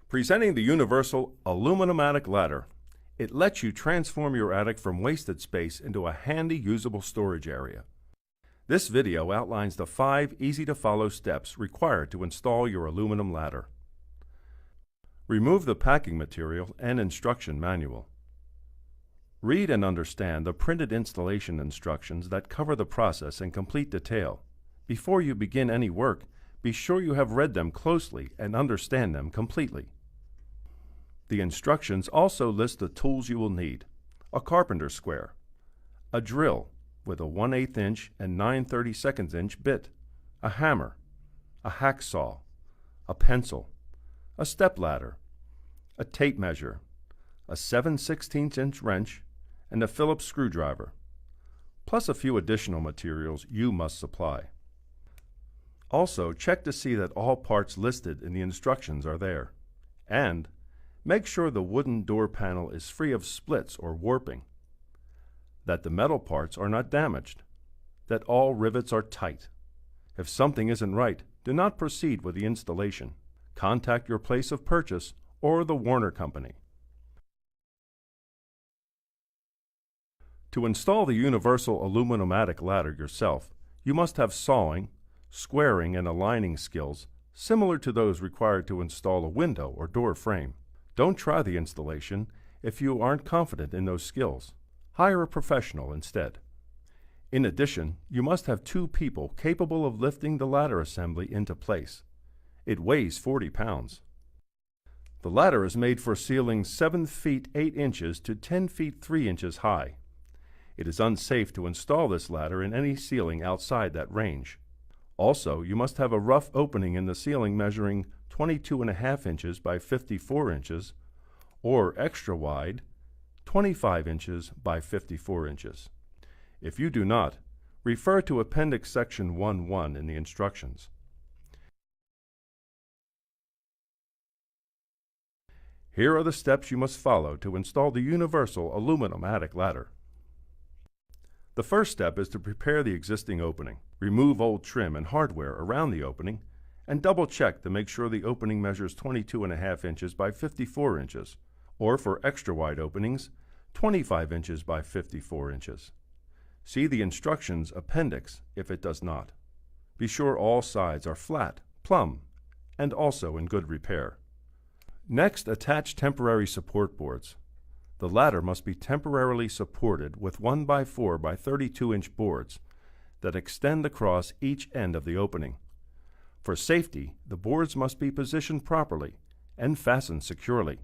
Presenting the universal aluminum attic ladder. It lets you transform your attic from wasted space into a handy, usable storage area. This video outlines the 5 easy-to-follow steps required to install your aluminum ladder. Remove the packing material and instruction manual. Read and understand the printed installation instructions that cover the process in complete detail. Before you begin any work, be sure you have read them closely and understand them completely. The instructions also list the tools you will need: a carpenter's square, a drill with a 1/8 inch and 9/32 inch bit, a hammer, a hacksaw, a pencil, a step ladder, a tape measure, a 7/16 inch wrench, and a Phillips screwdriver, plus a few additional materials you must supply. Also, check to see that all parts listed in the instructions are there, and make sure the wooden door panel is free of splits or warping, that the metal parts are not damaged, that all rivets are tight. If something isn't right, do not proceed with the installation. Contact your place of purchase or the Werner Company. To install the universal aluminum attic ladder yourself, you must have sawing, squaring, and aligning skills similar to those required to install a window or door frame. Don't try the installation if you aren't confident in those skills. Hire a professional instead. In addition, you must have 2 people capable of lifting the ladder assembly into place. It weighs 40 pounds. The ladder is made for ceilings 7 feet 8 inches to 10 feet 3 inches high. It is unsafe to install this ladder in any ceiling outside that range. Also, you must have a rough opening in the ceiling measuring 22.5 inches by 54 inches, or extra wide, 25 inches by 54 inches. If you do not, refer to Appendix Section 1.1 in the instructions. Here are the steps you must follow to install the universal aluminum attic ladder. The first step is to prepare the existing opening. Remove old trim and hardware around the opening and double-check to make sure the opening measures 22.5 inches by 54 inches, or for extra-wide openings, 25 inches by 54 inches. See the instructions appendix if it does not. Be sure all sides are flat, plumb, and also in good repair. Next, attach temporary support boards. The ladder must be temporarily supported with 1x4 by 32 inch boards that extend across each end of the opening. For safety, the boards must be positioned properly and fastened securely.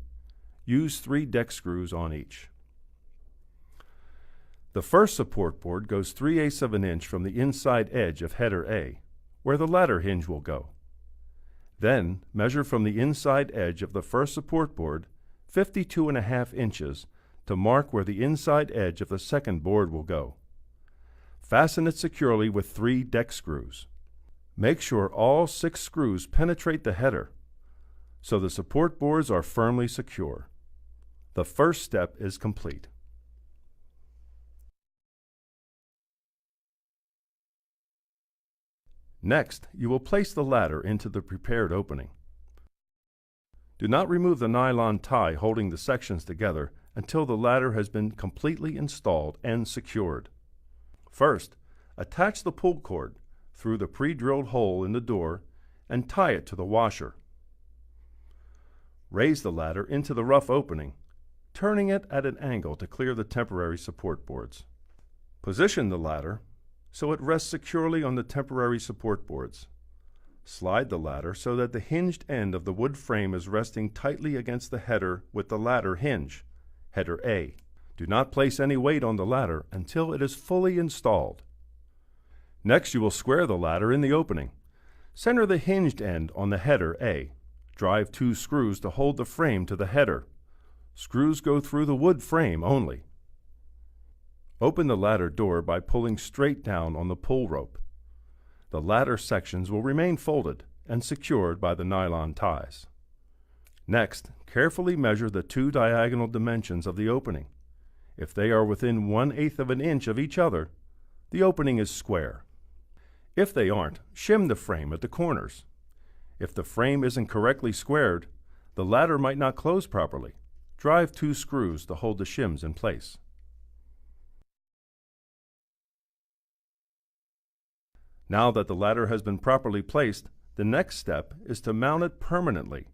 Use 3 deck screws on each. The first support board goes 3/8 of an inch from the inside edge of header A, where the ladder hinge will go. Then, measure from the inside edge of the first support board 52.5 inches to mark where the inside edge of the second board will go. Fasten it securely with 3 deck screws. Make sure all 6 screws penetrate the header, so the support boards are firmly secure. The first step is complete. Next, you will place the ladder into the prepared opening. Do not remove the nylon tie holding the sections together until the ladder has been completely installed and secured. First, attach the pull cord through the pre-drilled hole in the door and tie it to the washer. Raise the ladder into the rough opening, turning it at an angle to clear the temporary support boards. Position the ladder so it rests securely on the temporary support boards. Slide the ladder so that the hinged end of the wood frame is resting tightly against the header with the ladder hinge, header A. Do not place any weight on the ladder until it is fully installed. Next, you will square the ladder in the opening. Center the hinged end on the header A. Drive 2 screws to hold the frame to the header. Screws go through the wood frame only. Open the ladder door by pulling straight down on the pull rope. The ladder sections will remain folded and secured by the nylon ties. Next, carefully measure the 2 diagonal dimensions of the opening. If they are within 1/8 of an inch of each other, the opening is square. If they aren't, shim the frame at the corners. If the frame isn't correctly squared, The ladder might not close properly. Drive 2 screws to hold the shims in place. Now that the ladder has been properly placed, the next step is to mount it permanently.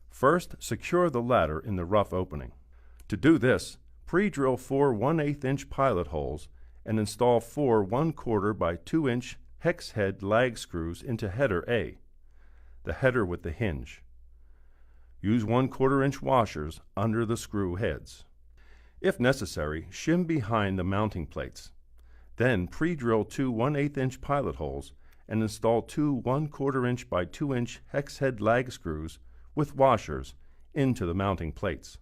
First, secure the ladder in the rough opening. To do this, pre-drill 4 1/8 inch pilot holes and install 4 1/4 by 2 inch hex head lag screws into header A, the header with the hinge. Use 1/4 inch washers under the screw heads. If necessary, shim behind the mounting plates. Then pre-drill 2 1/8 inch pilot holes and install 2 1/4 inch by 2 inch hex head lag screws with washers into the mounting plates.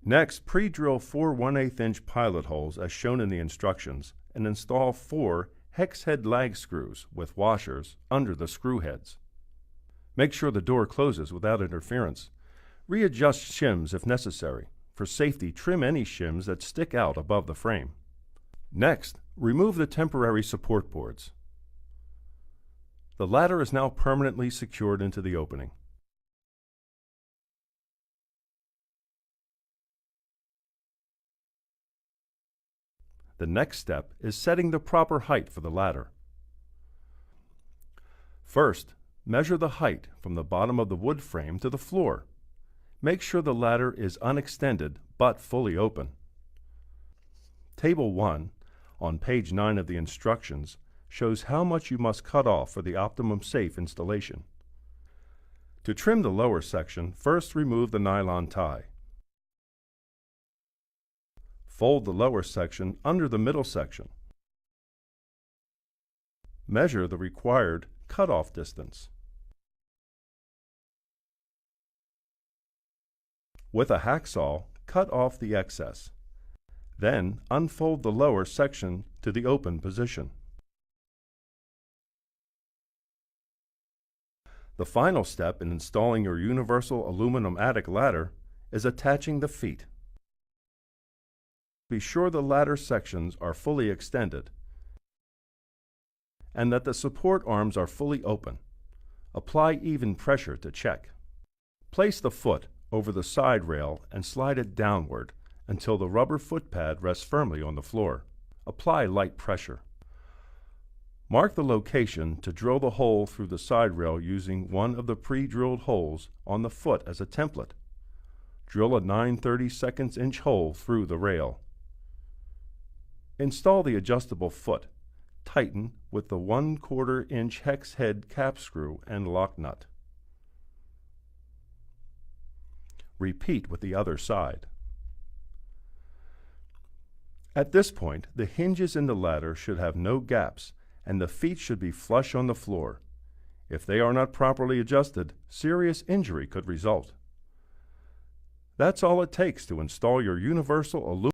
Next, pre-drill 4 1/8 inch pilot holes as shown in the instructions and install 4 hex head lag screws with washers under the screw heads. Make sure the door closes without interference. Readjust shims if necessary. For safety, trim any shims that stick out above the frame. Next, remove the temporary support boards. The ladder is now permanently secured into the opening. The next step is setting the proper height for the ladder. First, measure the height from the bottom of the wood frame to the floor. Make sure the ladder is unextended but fully open. Table 1, on page 9 of the instructions, shows how much you must cut off for the optimum safe installation. To trim the lower section, first remove the nylon tie. Fold the lower section under the middle section. Measure the required cutoff distance. With a hacksaw, cut off the excess. Then unfold the lower section to the open position. The final step in installing your universal aluminum attic ladder is attaching the feet. Be sure the ladder sections are fully extended and that the support arms are fully open. Apply even pressure to check. Place the foot over the side rail and slide it downward until the rubber foot pad rests firmly on the floor. Apply light pressure. Mark the location to drill the hole through the side rail using one of the pre-drilled holes on the foot as a template. Drill a 9/32 inch hole through the rail. Install the adjustable foot. Tighten with the 1/4 inch hex head cap screw and lock nut. Repeat with the other side. At this point, the hinges in the ladder should have no gaps and the feet should be flush on the floor. If they are not properly adjusted, serious injury could result. That's all it takes to install your universal aluminum